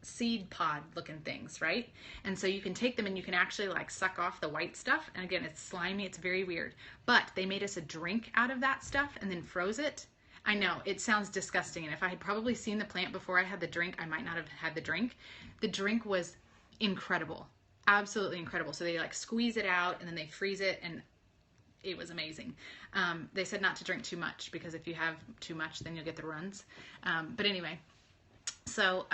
seed pod looking things, right? And so you can take them and you can actually like suck off the white stuff. And again, it's slimy, it's very weird. But they made us a drink out of that stuff and then froze it. I know, it sounds disgusting. And if I had probably seen the plant before I had the drink, I might not have had the drink. The drink was incredible, absolutely incredible. So they like squeeze it out and then they freeze it and it was amazing. They said not to drink too much because if you have too much, then you'll get the runs. But anyway, so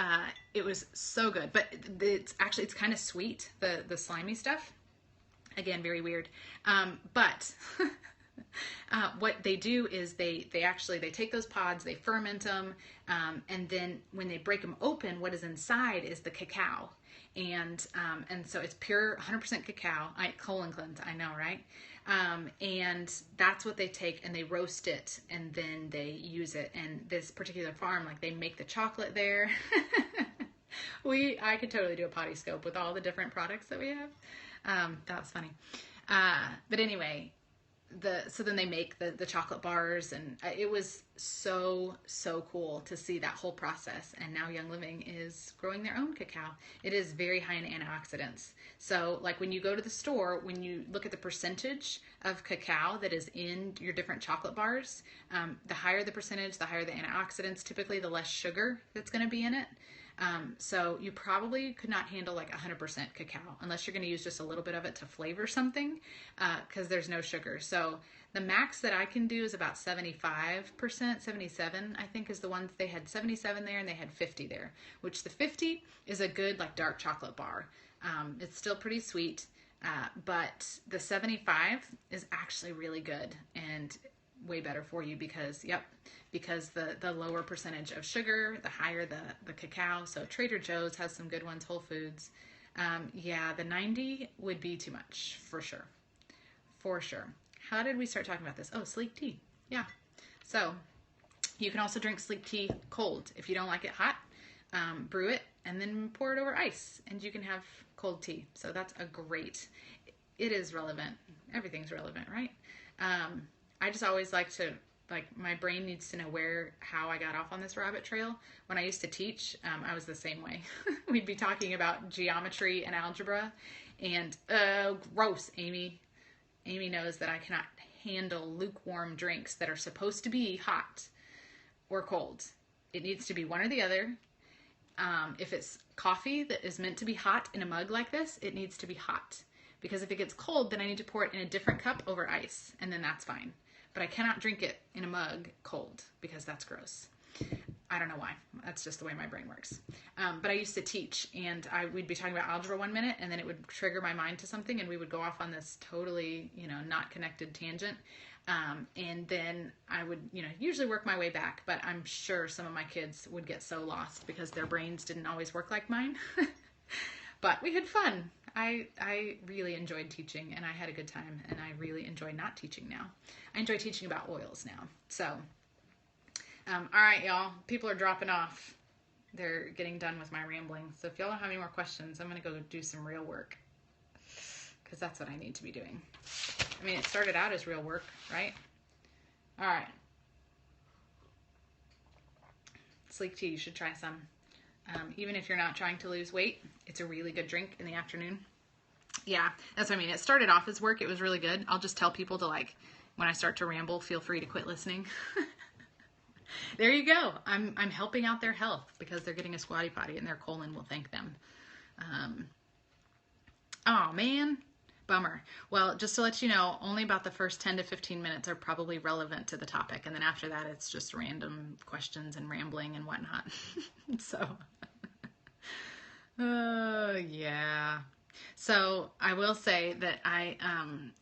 it was so good, but it's kind of sweet, the slimy stuff. Again, very weird. But what they do is they take those pods, they ferment them, and then when they break them open, what is inside is the cacao. And so it's pure 100% cacao. Colon cleanse, I know, right? And that's what they take and they roast it and then they use it. And this particular farm, like they make the chocolate there. I could totally do a potty scope with all the different products that we have. That was funny. But anyway, so then they make the chocolate bars and it was so cool to see that whole process. And now Young Living is growing their own cacao. It is very high in antioxidants. So like when you go to the store, when you look at the percentage of cacao that is in your different chocolate bars, the higher the percentage, the higher the antioxidants, typically the less sugar that's going to be in it. So you probably could not handle like 100% cacao unless you're going to use just a little bit of it to flavor something, because there's no sugar. So the max that I can do is about 75%, 77, I think is the ones. They had 77 there and they had 50 there, which the 50 is a good like dark chocolate bar. It's still pretty sweet, but the 75 is actually really good and way better for you because the lower percentage of sugar, the higher the cacao. So Trader Joe's has some good ones, Whole Foods. Yeah, the 90 would be too much for sure. For sure. How did we start talking about this? Oh, Sleek Tea. Yeah. So you can also drink Sleek Tea cold. If you don't like it hot, brew it and then pour it over ice and you can have cold tea. So that's it is relevant. Everything's relevant, right? I just always like to, my brain needs to know how I got off on this rabbit trail. When I used to teach, I was the same way. We'd be talking about geometry and algebra and, gross, Amy. Amy knows that I cannot handle lukewarm drinks that are supposed to be hot or cold. It needs to be one or the other. If it's coffee that is meant to be hot in a mug like this, it needs to be hot. Because if it gets cold, then I need to pour it in a different cup over ice, and then that's fine. But I cannot drink it in a mug cold because that's gross. I don't know why. That's just the way my brain works. But I used to teach, and we'd be talking about algebra one minute, and then it would trigger my mind to something, and we would go off on this totally, not connected tangent. And then I would, usually work my way back, but I'm sure some of my kids would get so lost because their brains didn't always work like mine. But we had fun. I really enjoyed teaching, and I had a good time, and I really enjoy not teaching now. I enjoy teaching about oils now. So, all right, y'all. People are dropping off. They're getting done with my rambling. So if y'all don't have any more questions, I'm going to go do some real work, because that's what I need to be doing. I mean, it started out as real work, right? All right. Sleek tea, you should try some. Even if you're not trying to lose weight, it's a really good drink in the afternoon. Yeah, that's what I mean. It started off as work. It was really good. I'll just tell people to, like, when I start to ramble, feel free to quit listening. There you go. I'm helping out their health because they're getting a squatty potty and their colon will thank them. Oh, man. Bummer. Well, just to let you know, only about the first 10 to 15 minutes are probably relevant to the topic. And then after that, it's just random questions and rambling and whatnot. So, yeah. So I will say that I'm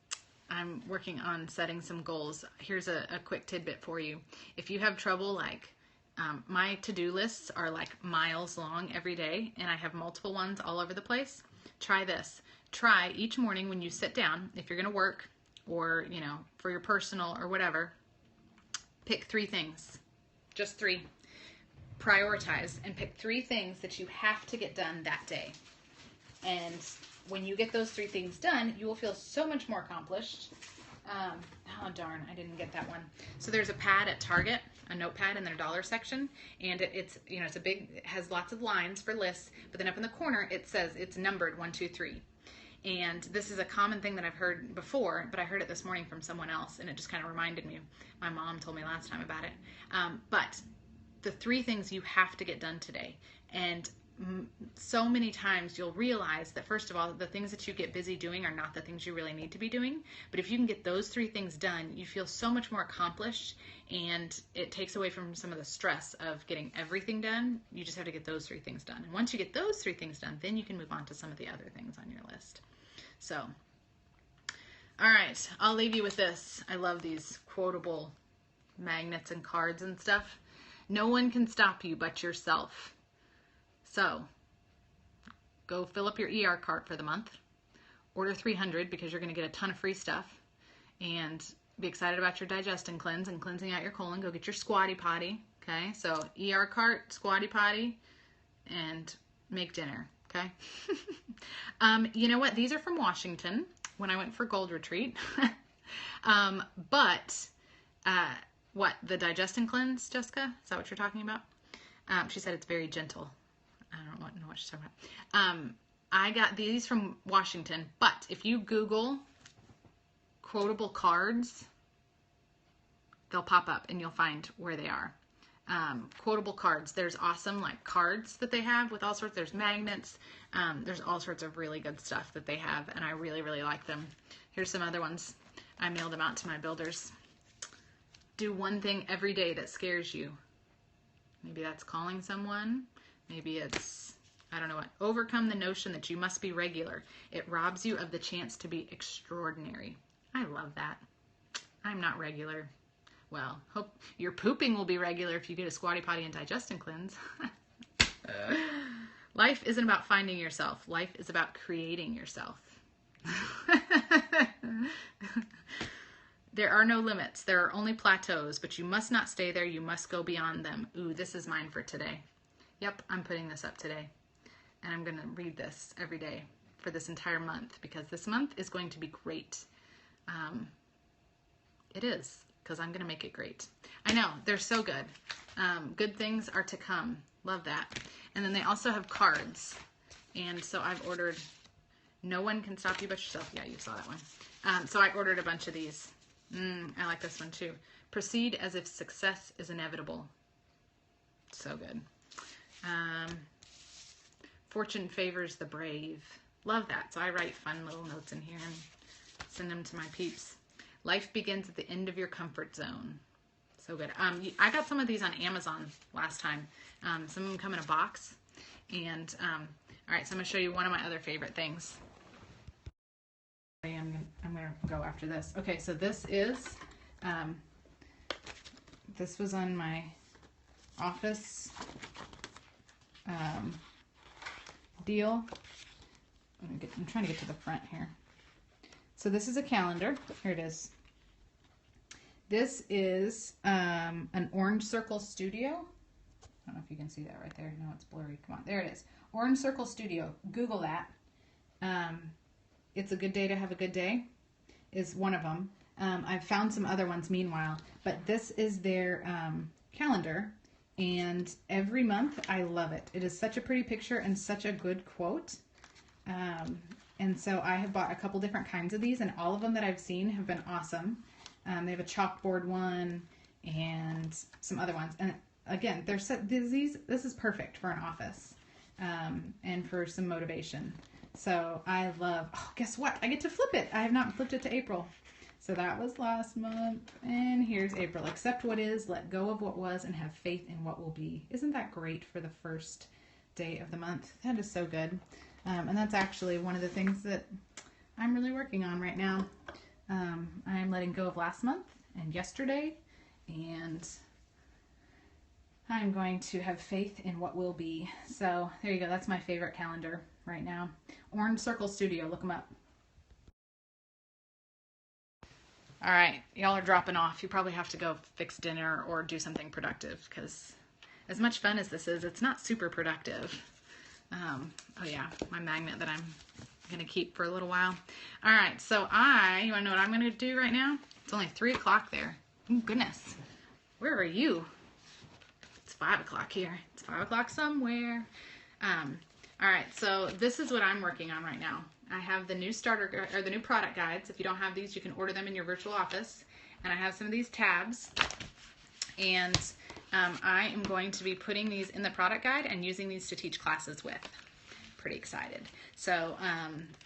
working on setting some goals. Here's a quick tidbit for you. If you have trouble, like, my to-do lists are like miles long every day, and I have multiple ones all over the place. Try this. Try each morning when you sit down, if you're going to work or, for your personal or whatever, pick 3 things. Just 3. Prioritize and pick 3 things that you have to get done that day. And when you get those 3 things done, you will feel so much more accomplished. Oh, darn, I didn't get that one. So there's a pad at Target, a notepad in their dollar section, and it's it has lots of lines for lists, but then up in the corner it says it's numbered 1, 2, 3. And this is a common thing that I've heard before, but I heard it this morning from someone else, and it just kind of reminded me. My mom told me last time about it. But the 3 things you have to get done today. And so many times you'll realize that, first of all, the things that you get busy doing are not the things you really need to be doing. But if you can get those 3 things done, you feel so much more accomplished, and it takes away from some of the stress of getting everything done. You just have to get those 3 things done. And once you get those 3 things done, then you can move on to some of the other things on your list. So, all right, I'll leave you with this. I love these quotable magnets and cards and stuff. No one can stop you but yourself. So, go fill up your ER cart for the month. Order 300 because you're going to get a ton of free stuff. And be excited about your digest and cleanse and cleansing out your colon. Go get your squatty potty. Okay, so ER cart, squatty potty, and make dinner. Okay. You know what? These are from Washington when I went for Gold Retreat. But what? The digest and cleanse, Jessica? Is that what you're talking about? She said it's very gentle. I don't know what she's talking about. I got these from Washington, but if you Google quotable cards, they'll pop up and you'll find where they are. Quotable cards. There's awesome like cards that they have with all sorts. There's magnets. There's all sorts of really good stuff that they have, and I really, really like them. Here's some other ones. I mailed them out to my builders. Do one thing every day that scares you. Maybe that's calling someone. Maybe it's, I don't know what. Overcome the notion that you must be regular. It robs you of the chance to be extraordinary. I love that. I'm not regular. Well, hope your pooping will be regular if you get a squatty potty and digest and cleanse. Life isn't about finding yourself. Life is about creating yourself. There are no limits. There are only plateaus, but you must not stay there. You must go beyond them. Ooh, this is mine for today. Yep, I'm putting this up today. And I'm going to read this every day for this entire month because this month is going to be great. It is. Because I'm going to make it great. I know, they're so good. Good things are to come. Love that. And then they also have cards. And so I've ordered No One Can Stop You But Yourself. Yeah, you saw that one. So I ordered a bunch of these. I like this one too. Proceed as if success is inevitable. So good. Fortune favors the brave. Love that. So I write fun little notes in here and send them to my peeps. Life begins at the end of your comfort zone. So good. I got some of these on Amazon last time. Some of them come in a box. And, all right, so I'm going to show you one of my other favorite things. I'm going to go after this. Okay, so this is This was on my office deal. I'm trying to get to the front here. So this is a calendar. Here it is. This is an Orange Circle Studio. I don't know if you can see that right there. No, it's blurry. Come on, there it is. Orange Circle Studio. Google that. It's a good day to have a good day is one of them. I've found some other ones meanwhile, but this is their calendar, and every month I love it. It is such a pretty picture and such a good quote. And so I have bought a couple different kinds of these, and all of them that I've seen have been awesome. They have a chalkboard one and some other ones. And again, they're set, this is perfect for an office and for some motivation. So I love, oh, guess what? I get to flip it. I have not flipped it to April. So that was last month, and here's April. Accept what is, let go of what was, and have faith in what will be. Isn't that great for the first day of the month? That is so good. And that's actually one of the things that I'm really working on right now. I'm letting go of last month and yesterday, and I'm going to have faith in what will be. So there you go. That's my favorite calendar right now. Orange Circle Studio. Look them up. All right, y'all are dropping off. You probably have to go fix dinner or do something productive, because as much fun as this is, it's not super productive. Oh yeah, my magnet that I'm gonna keep for a little while. All right, so you wanna know what I'm gonna do right now? It's only 3 o'clock there. Oh goodness, where are you? It's 5 o'clock here. It's 5 o'clock somewhere. All right, so this is what I'm working on right now. I have the new the new product guides. If you don't have these, you can order them in your virtual office. And I have some of these tabs, and I am going to be putting these in the product guide and using these to teach classes with. Pretty excited. So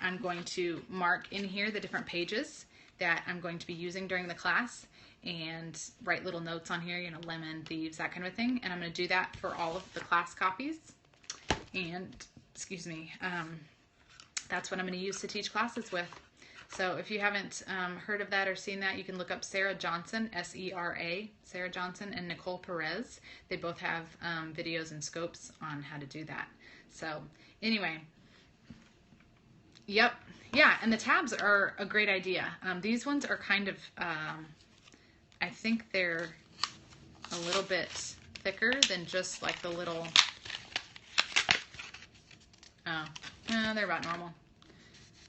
I'm going to mark in here the different pages that I'm going to be using during the class and write little notes on here, you know, lemon, thieves, that kind of thing. And I'm going to do that for all of the class copies. And, excuse me, that's what I'm going to use to teach classes with. So if you haven't heard of that or seen that, you can look up Sarah Johnson, S-E-R-A, Sarah Johnson, and Nicole Perez. They both have videos and scopes on how to do that. So anyway, yep. Yeah, and the tabs are a great idea. These ones are kind of, I think they're a little bit thicker than just like the little, they're about normal.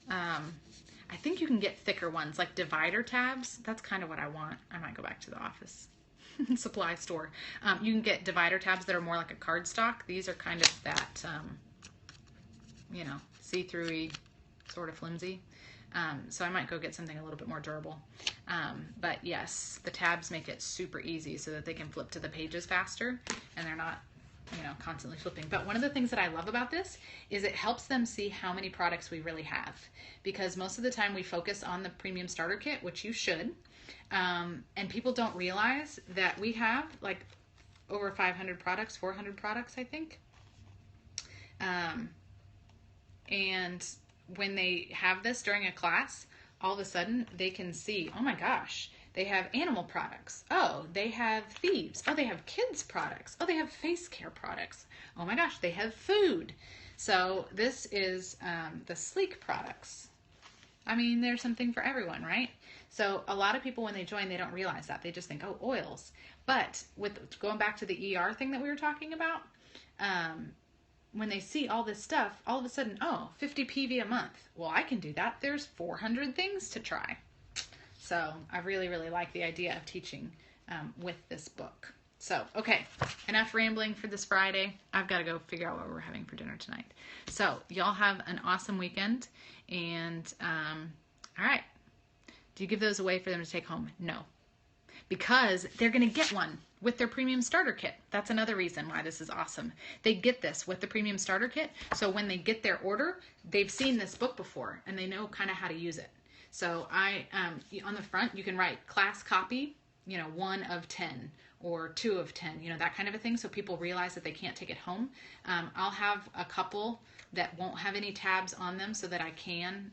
I think you can get thicker ones, like divider tabs. That's kind of what I want. I might go back to the office supply store. You can get divider tabs that are more like a cardstock. These are kind of that, you know, see-through-y, sort of flimsy. So I might go get something a little bit more durable. But yes, the tabs make it super easy so that they can flip to the pages faster, and they're not, you know, constantly flipping. But one of the things that I love about this is it helps them see how many products we really have, because most of the time we focus on the premium starter kit, which you should, and people don't realize that we have like over 500 products, 400 products, I think. And when they have this during a class, all of a sudden they can see, oh my gosh, they have animal products. Oh, they have thieves. Oh, they have kids products. Oh, they have face care products. Oh my gosh, they have food. So this is the sleek products. I mean, there's something for everyone, right? So a lot of people, when they join, they don't realize that. They just think, oh, oils. But with going back to the ER thing that we were talking about, when they see all this stuff, all of a sudden, oh, 50 PV a month. Well, I can do that. There's 400 things to try. So I really, really like the idea of teaching with this book. So, okay, enough rambling for this Friday. I've got to go figure out what we're having for dinner tonight. So y'all have an awesome weekend. And, all right, do you give those away for them to take home? No, because they're going to get one with their premium starter kit. That's another reason why this is awesome. They get this with the premium starter kit. So when they get their order, they've seen this book before and they know kind of how to use it. So on the front, you can write class copy, you know, 1 of 10 or 2 of 10, you know, that kind of a thing. So people realize that they can't take it home. I'll have a couple that won't have any tabs on them so that I can,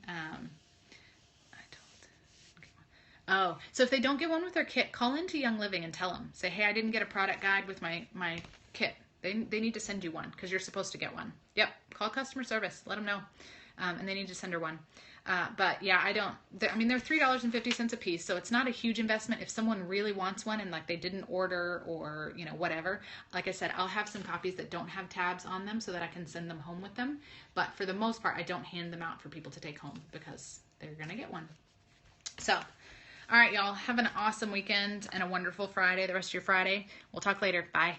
Oh, so if they don't get one with their kit, call into Young Living and tell them. Say, hey, I didn't get a product guide with my kit. They need to send you one because you're supposed to get one. Yep, call customer service. Let them know. And they need to send her one. But yeah, they're $3.50 a piece, so it's not a huge investment. If someone really wants one and like they didn't order or, whatever, like I said, I'll have some copies that don't have tabs on them so that I can send them home with them. But for the most part, I don't hand them out for people to take home because they're going to get one. So, all right, y'all, have an awesome weekend and a wonderful Friday, the rest of your Friday. We'll talk later. Bye.